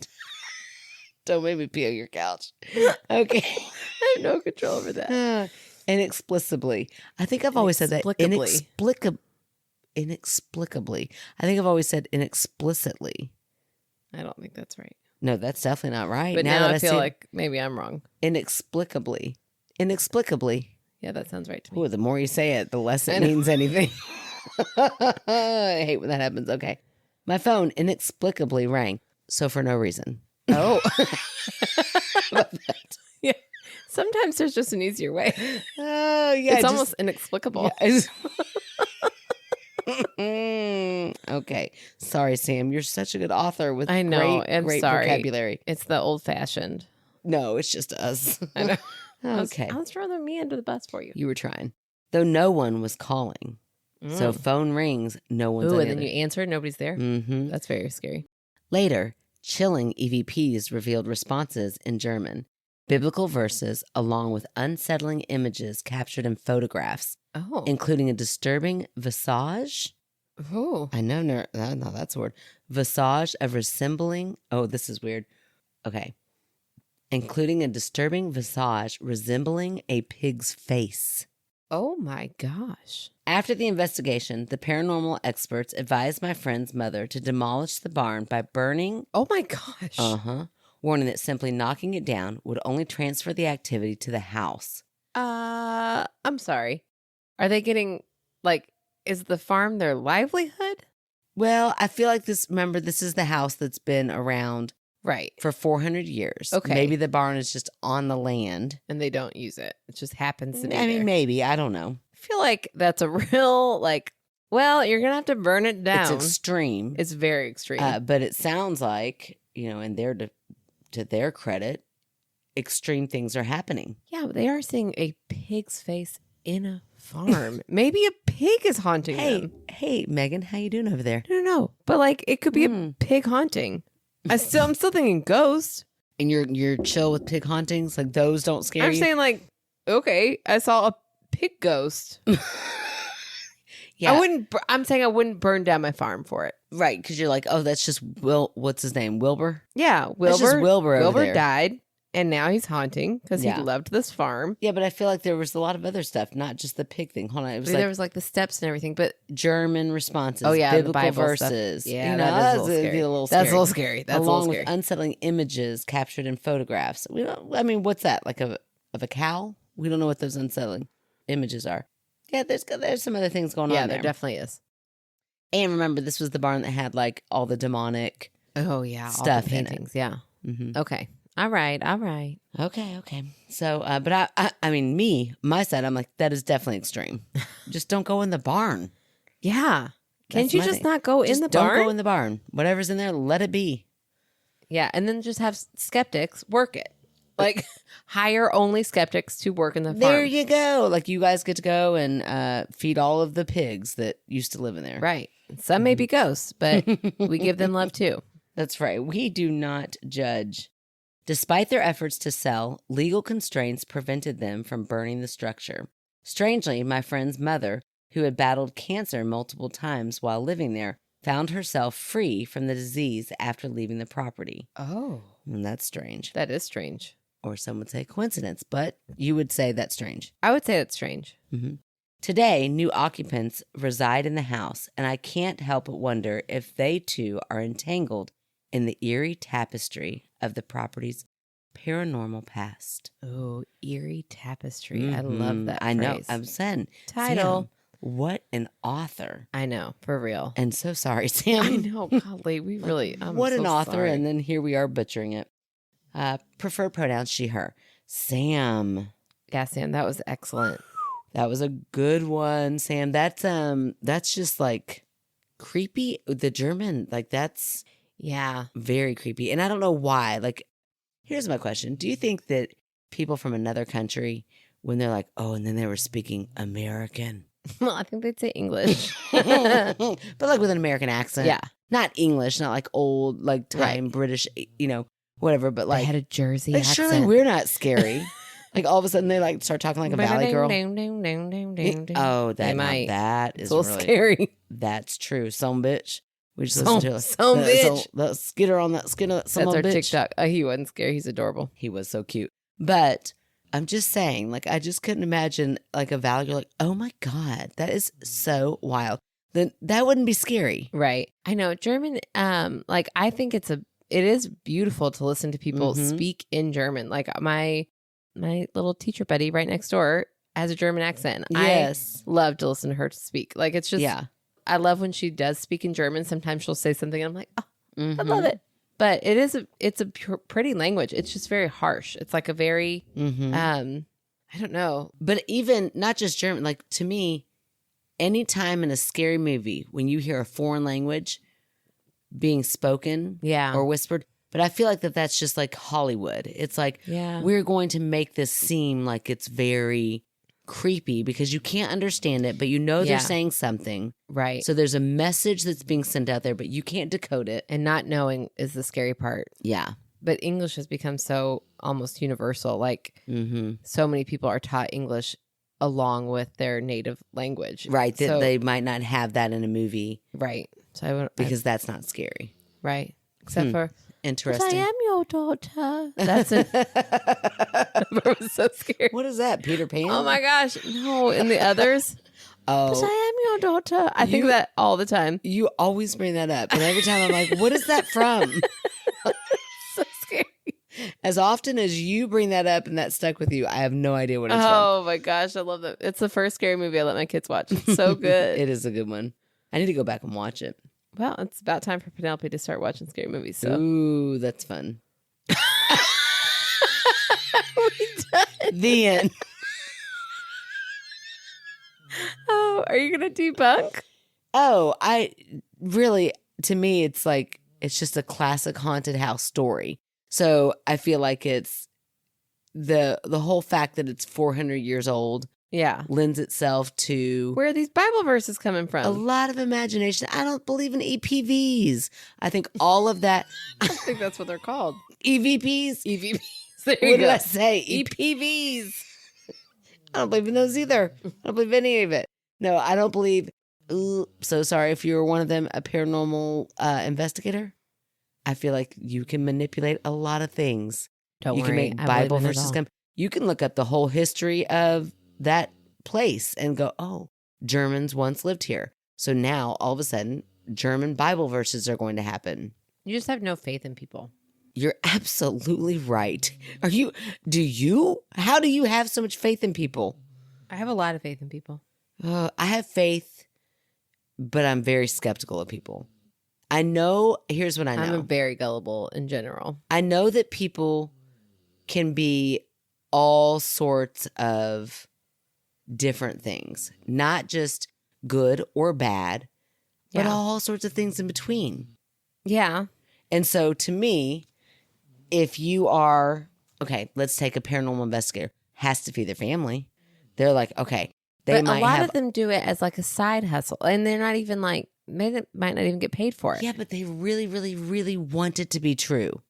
Don't make me pee on your couch. Okay. I have no control over that. Inexplicably. I think I've always said that. Inexplicably. I think I've always said inexplicitly. I don't think that's right. No, that's definitely not right. But now I feel like maybe I'm wrong. Inexplicably. Inexplicably. Yeah, that sounds right to me. Ooh, the more you say it, the less it means anything. I hate when that happens. Okay. My phone inexplicably rang. So for no reason. Oh. Yeah. Sometimes there's just an easier way. Oh, yeah. It's almost inexplicable. Yeah, okay. Sorry, Sam. You're such a good author with great vocabulary. It's the old fashioned. No, it's just us. I know. Okay. I was throwing me under the bus for you. You were trying. Though no one was calling. So phone rings, no one's and then you answer, nobody's there? Mm-hmm. That's very scary. Later, chilling EVPs revealed responses in German. Biblical verses, along with unsettling images captured in photographs, including a disturbing visage. Oh, I know, no, that's a word. Visage of resembling. Oh, this is weird. Okay. Including a disturbing visage resembling a pig's face. Oh my gosh. After the investigation, the paranormal experts advised my friend's mother to demolish the barn by burning. Oh my gosh. Warning that simply knocking it down would only transfer the activity to the house. I'm sorry. Are they getting, is the farm their livelihood? Well, I feel like this is the house that's been around for 400 years. Okay. Maybe the barn is just on the land. And they don't use it. It just happens to be I mean, there. maybe. I don't know. I feel like that's a real, well, you're going to have to burn it down. It's extreme. It's very extreme. But it sounds like, in to their credit, extreme things are happening. Yeah, but they are seeing a pig's face in a farm. Maybe a pig is haunting them. Hey, Megan, how you doing over there? No. But it could be a pig haunting. I'm still thinking ghost. And you're chill with pig hauntings? Like those don't scare you? I'm saying okay, I saw a pig ghost. Yeah. I'm saying I wouldn't burn down my farm for it. Right, because you're like, oh, that's just what's his name? Wilbur? Yeah, Wilbur. That's just Wilbur over Wilbur there. died. And now he's haunting because he Yeah. loved this farm. Yeah, but I feel like there was a lot of other stuff, not just the pig thing. Hold on. It was There was like the steps and everything, but German responses, oh yeah, the biblical Bible verses. stuff. Yeah, that's a little scary. That's a little scary. That's Along a little with scary. unsettling images captured in photographs. What's that? Like of a cow? We don't know what those unsettling images are. Yeah, there's some other things going on Yeah, there. there definitely is. And remember, this was the barn that had like all the demonic. Oh yeah, stuff all the in it. paintings. Yeah. Mm-hmm. Okay. All right. Okay. So, but my side, I'm like, that is definitely extreme. Just don't go in the barn. Yeah. Can't That's you my just thing. not go in the barn? Don't go in the barn. Whatever's in there, let it be. Yeah, and then just have skeptics work it. Like hire only skeptics to work in the farm. There you go. Like you guys get to go and feed all of the pigs that used to live in there. Right. Some may be ghosts, but we give them love too. That's right. We do not judge. Despite their efforts to sell, legal constraints prevented them from burning the structure. Strangely, my friend's mother, who had battled cancer multiple times while living there, found herself free from the disease after leaving the property. Oh. And that's strange. That is strange. Or some would say coincidence, but you would say that's strange. I would say that's strange. Mm-hmm. Today, new occupants reside in the house, and I can't help but wonder if they too are entangled in the eerie tapestry of the property's paranormal past. Oh, eerie tapestry. I love that I know. phrase. I'm saying. Title. Sam, what an author. I know, for real. And so sorry, Sam. I know, golly, we really. What so an author. sorry. And then here we are butchering it. Preferred pronouns, she, her. Sam. Yeah, Sam, that was excellent. That was a good one, Sam. That's just like creepy. The German, like that's Yeah. very creepy. And I don't know why. Like, here's my question. Do you think that people from another country, when they're like, oh, and then they were speaking American, Well, I think they'd say English. but like with an American accent? Yeah. Not English, not like old, like time British, whatever, but They like, had a Jersey like accent. surely we're not scary. Like all of a sudden they like start talking like a valley girl. Oh, that is It's a little really scary. That's true. Some bitch. We just Some listened to bitch. the skitter on that skin of some That's our bitch. TikTok. He wasn't scary. He's adorable. He was so cute. But I'm just saying, like, I just couldn't imagine like a valley girl like, oh my God, that is so wild. Then that wouldn't be scary. Right. I know. German, like I think it is beautiful to listen to people speak in German. Like my little teacher buddy right next door has a German accent. Yes. I love to listen to her speak. Like it's just, Yeah. I love when she does speak in German. Sometimes she'll say something and I'm like, oh, Mm-hmm. I love it. But it's a pretty language. It's just very harsh. It's like a very, I don't know. But even not just German, like to me, anytime in a scary movie when you hear a foreign language being spoken or whispered, but I feel like that's just like Hollywood. It's like, we're going to make this seem like it's very creepy because you can't understand it, but you know they're saying something. Right. So there's a message that's being sent out there, but you can't decode it. And not knowing is the scary part. Yeah. But English has become so almost universal. Like so many people are taught English along with their native language. Right. So, They might not have that in a movie. Right. So because that's not scary. Right. Except for, interesting. but I am your daughter. That's it. It was so scary. What is that, Peter Pan? Oh my gosh. No, in the others. Oh. But I am your daughter. I think that all the time. You always bring that up. And every time I'm like, what is that from? So scary. As often as you bring that up and that stuck with you, I have no idea what it's from. Oh my gosh. I love that. It's the first scary movie I let my kids watch. It's so good. It is a good one. I need to go back and watch it. Well, it's about time for Penelope to start watching scary movies. So. Ooh, that's fun. We done. The end. Oh, are you going to debunk? Oh, to me, it's like, it's just a classic haunted house story. So I feel like it's the whole fact that it's 400 years old. Yeah. Lends itself to Where are these Bible verses coming from? a lot of imagination. I don't believe in EPVs. I think all of that. I think that's what they're called. EVPs? EVPs. There you What go. did I say? EPVs. I don't believe in those either. I don't believe any of it. No, I don't believe. Ooh, so sorry if you were one of them, a paranormal investigator. I feel like you can manipulate a lot of things Don't you worry. can make I Bible believe in it versus all. come. You can look up the whole history of that place and go, oh, Germans once lived here. So now all of a sudden, German Bible verses are going to happen. You just have no faith in people. You're absolutely right. How do you have so much faith in people? I have a lot of faith in people. I have faith, but I'm very skeptical of people. I know, here's what I know. I'm very gullible in general. I know that people can be all sorts of different things, not just good or bad, but all sorts of things in between. Yeah. And so to me, if you are, okay, let's take a paranormal investigator, has to feed their family. They're like, okay, but a lot of them do it as like a side hustle, and they're not even like, they might not even get paid for it. Yeah, but they really, really, really want it to be true.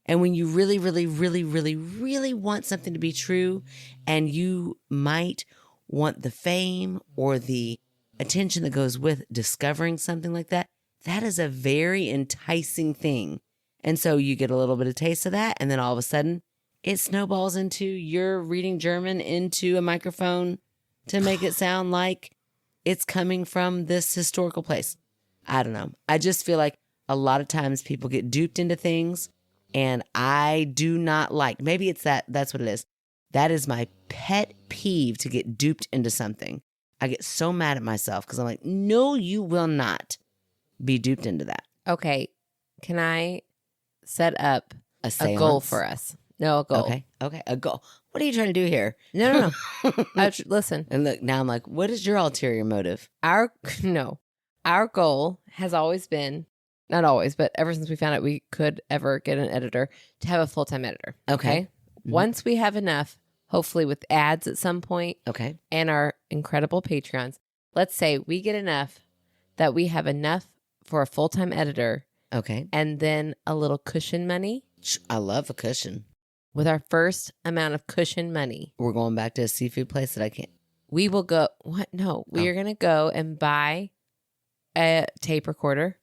And when you really, really, really, really, really want something to be true, and you might want the fame or the attention that goes with discovering something like that, that is a very enticing thing. And so you get a little bit of taste of that, and then all of a sudden it snowballs into you're reading German into a microphone to make it sound like it's coming from this historical place. I don't know. I just feel like a lot of times people get duped into things, and I do not like, maybe it's that's what it is. That is my pet peeve, to get duped into something. I get so mad at myself because I'm like, no, you will not be duped into that. Okay. Can I set up a goal for us? No, a goal. Okay. A goal. What are you trying to do here? No. Listen. And look, now I'm like, what is your ulterior motive? Our goal has always been, not always, but ever since we found out we could ever get an editor, to have a full-time editor. Okay. Mm-hmm. Once we have enough, hopefully with ads at some point. Okay. And our incredible Patreons. Let's say we get enough that we have enough for a full-time editor. Okay. And then a little cushion money. I love a cushion. With our first amount of cushion money, we're going back to a seafood place that I can't. We will go. What? No, we are going to go and buy a tape recorder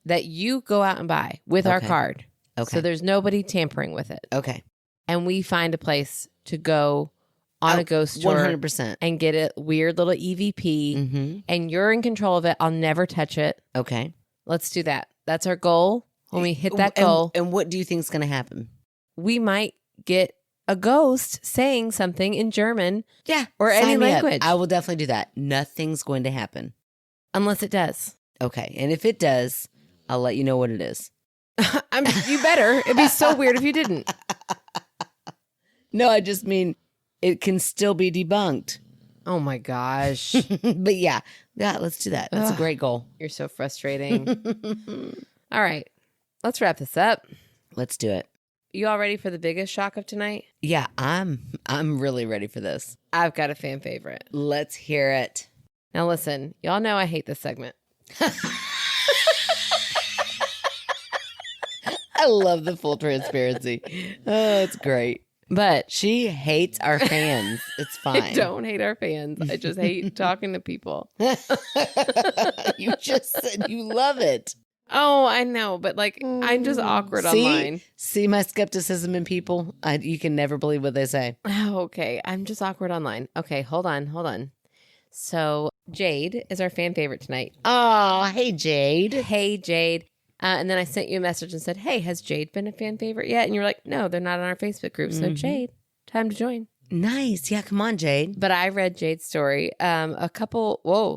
that you go out and buy with our card. Okay. So there's nobody tampering with it. Okay. And we find a place to go on a ghost tour 100%. And get a weird little EVP. And you're in control of it. I'll never touch it. Okay. Let's do that. That's our goal. When we hit that goal. And what do you think is going to happen? We might get a ghost saying something in German. Yeah. Or any language. I will definitely do that. Nothing's going to happen. Unless it does. Okay. And if it does, I'll let you know what it is. You better. It'd be so weird if you didn't. No, I just mean it can still be debunked. Oh my gosh. But yeah, let's do that. That's a great goal. You're so frustrating. All right. Let's wrap this up. Let's do it. You all ready for the biggest shock of tonight? Yeah, I'm really ready for this. I've got a fan favorite. Let's hear it. Now listen, y'all know I hate this segment. I love the full transparency. Oh, it's great. But she hates our fans. It's fine. I don't hate our fans. I just hate talking to people. You just said you love it. Oh, I know, but like I'm just awkward online. See my skepticism in people? You can never believe what they say. Oh, okay. I'm just awkward online. Okay, hold on. So Jade is our fan favorite tonight. Oh, hey, Jade. Hey, Jade. And then I sent you a message and said, hey, has Jade been a fan favorite yet? And you were like, no, they're not on our Facebook group. So Jade, time to join. Nice. Yeah, come on, Jade. But I read Jade's story a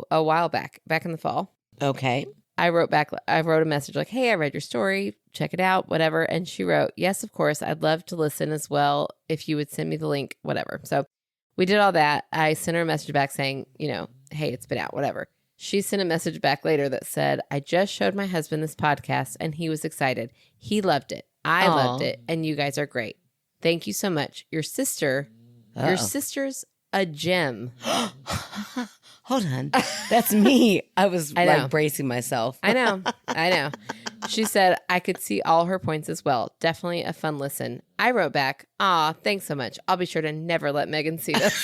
while back in the fall. Okay. I wrote a message like, hey, I read your story. Check it out, whatever. And she wrote, yes, of course. I'd love to listen as well. If you would send me the link, whatever. So we did all that. I sent her a message back saying, hey, it's been out, whatever. She sent a message back later that said, I just showed my husband this podcast and he was excited. He loved it. I loved it. And you guys are great. Thank you so much. Your sister's a gem. Hold on. That's me. I was bracing myself. I know. She said, I could see all her points as well. Definitely a fun listen. I wrote back, thanks so much. I'll be sure to never let Megan see this.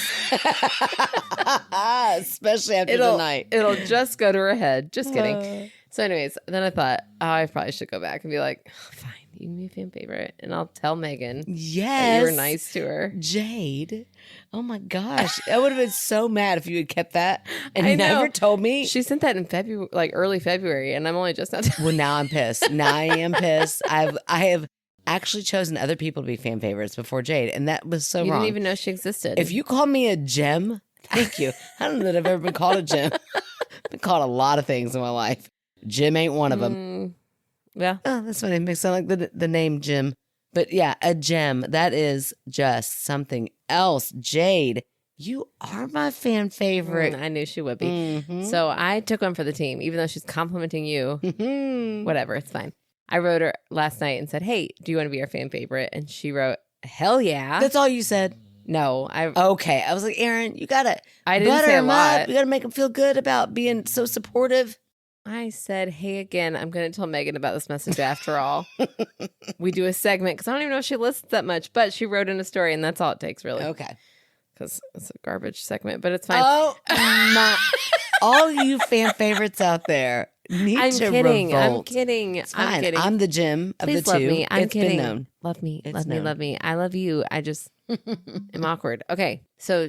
Especially after tonight. It'll just go to her head. Just kidding. So anyways, then I thought, I probably should go back and be like, fine. you can be a fan favorite. And I'll tell Megan Yes. that you were nice to her. Jade. Oh my gosh. I would have been so mad if you had kept that and I know. never told me. She sent that in February, like early February, and I'm only just not. Well, now I'm pissed. Now I am pissed. I have actually chosen other people to be fan favorites before Jade, and that was so You wrong. didn't even know she existed. If you call me a gem, thank you. I don't know that I've ever been called a gem. I've been called a lot of things in my life. Jim ain't one of them. Yeah. Oh, that's funny. It makes sound like the name Jim. But yeah, a gem. That is just something else. Jade, you are my fan favorite. I knew she would be. Mm-hmm. So I took one for the team, even though she's complimenting you. Mm-hmm. Whatever, it's fine. I wrote her last night and said, hey, do you want to be our fan favorite? And she wrote, hell yeah. That's all you said? No. Okay. I was like, Aaron, you got to butter him lot. up. You got to make him feel good about being so supportive. I said, hey, again, I'm going to tell Megan about this message after all. We do a segment because I don't even know if she listens that much, but she wrote in a story and that's all it takes, really. Okay. Because it's a garbage segment, but it's fine. Oh, my. All you fan favorites out there need to revolt. I'm kidding. It's fine. I'm kidding. I'm the Jim of Please the two. love me. I'm It's kidding. been known. Love me. It's Love me. known. Love me. I love you. I just am awkward. Okay. So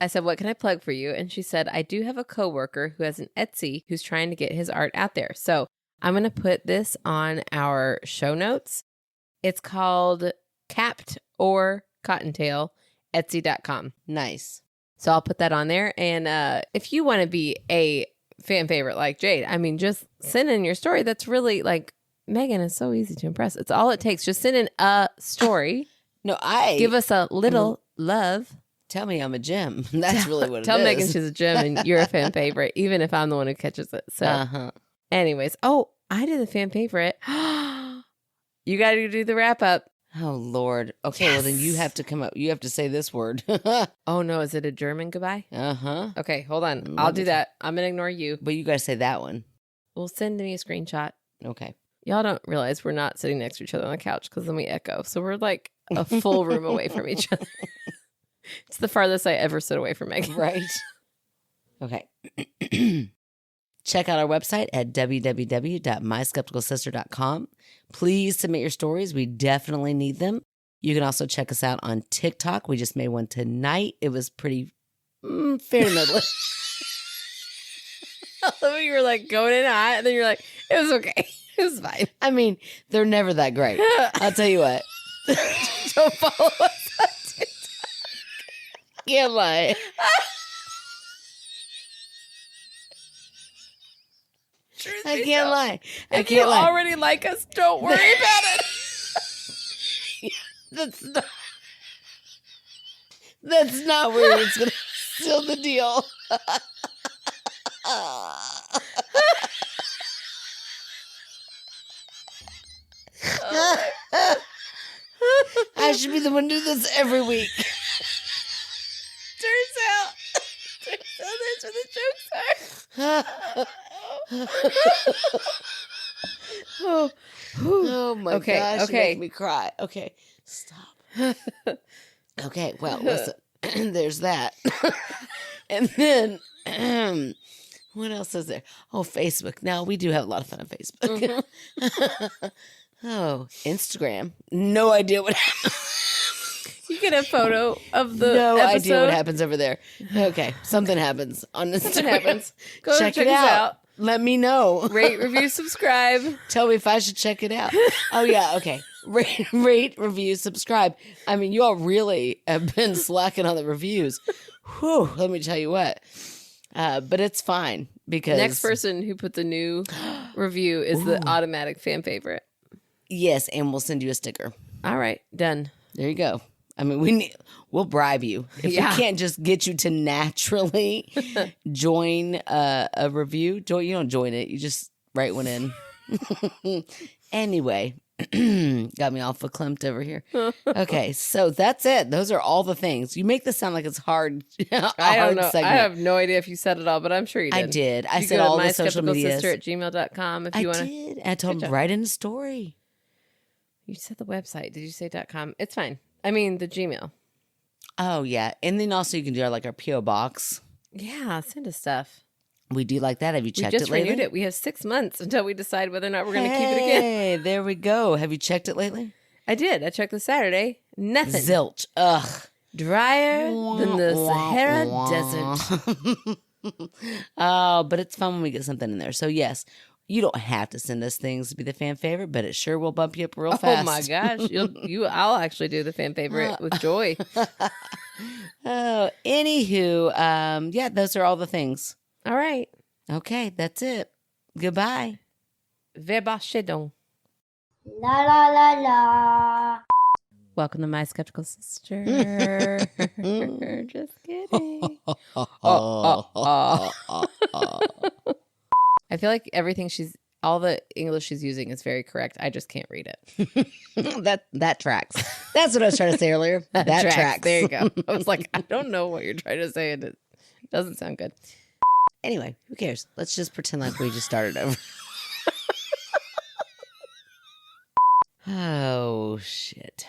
I said, what can I plug for you? And she said, I do have a coworker who has an Etsy who's trying to get his art out there. So I'm going to put this on our show notes. It's called Capped or Cottontail, Etsy.com. Nice. So I'll put that on there. And if you want to be a fan favorite like Jade, I mean, just send in your story. That's really like, Megan is so easy to impress. It's all it takes. Just send in a story. No, Give us a little love. Tell me I'm a gem. That's really what it is. Tell Megan she's a gem and you're a fan favorite, even if I'm the one who catches it. So, anyways, I did the fan favorite. You got to do the wrap up. Oh, Lord. Okay, well, then you have to come up. You have to say this word. Oh, no. Is it a German goodbye? Uh-huh. Okay, hold on. I'll do that. I'm going to ignore you. But you got to say that one. Well, send me a screenshot. Okay. Y'all don't realize we're not sitting next to each other on the couch because then we echo. So we're like a full room away from each other. It's the farthest I ever sit away from Megan. Right. Okay. Check out our website at www.myskepticalsister.com. Please submit your stories. We definitely need them. You can also check us out on TikTok. We just made one tonight. It was pretty fair middle. You were like going in hot, and then you're like, it was okay. It was fine. I mean, they're never that great. I'll tell you what. Don't follow us on TikTok. Can't lie. I can't lie. If you already like us, don't worry about it. That's not where it's going to seal the deal. I should be the one to do this every week. Turns out that's where the jokes are. Oh my Okay, gosh. okay. You make me cry. Okay. Stop. Okay. Well, listen. There's that. And then what else is there? Oh, Facebook. Now, we do have a lot of fun on Facebook. Oh, Instagram. No idea what happens. You get a photo of the No episode. idea what happens over there. Okay. Something happens on Instagram. Something happens. Go check check it us out. Let me know. Rate, review, subscribe. Tell me if I should check it out. Oh, yeah. Okay. Rate, review, subscribe. I mean, you all really have been slacking on the reviews. Whew, let me tell you what. But it's fine because... Next person who puts a new review is the automatic fan favorite. Yes, and we'll send you a sticker. All right. Done. There you go. I mean, we'll bribe you. If we can't just get you to naturally join a review, you don't join it. You just write one in. Anyway, got me all verklempt over here. Okay, so that's it. Those are all the things. You make this sound like it's hard. I don't know. Segment. I have no idea if you said it all, but I'm sure you did. I did. I you said go all to the social media. myskepticalsister@gmail.com if you want to. I did. I told him write in a story. You said the website. Did you say .com? It's fine. I mean, the Gmail. Oh, yeah. And then also you can do our P.O. box. Yeah, send us stuff. We do like that. Have you checked We just it lately? renewed it. We have 6 months until we decide whether or not we're going to keep it again. Hey, there we go. Have you checked it lately? I did. I checked this Saturday. Nothing. Zilch. Ugh. Drier than the Sahara Desert. Oh, but it's fun when we get something in there. So yes, you don't have to send us things to be the fan favorite, but it sure will bump you up real fast. Oh my gosh. I'll actually do the fan favorite with joy. Oh, anywho, yeah, those are all the things. All right. Okay, that's it. Goodbye. Verbachedon. La la la la. Welcome to My Skeptical Sister. Just kidding. I feel like all the English she's using is very correct. I just can't read it. That tracks. That's what I was trying to say earlier. That tracks. There you go. I was like, I don't know what you're trying to say. And it doesn't sound good. Anyway, who cares? Let's just pretend like we just started over. Oh, shit.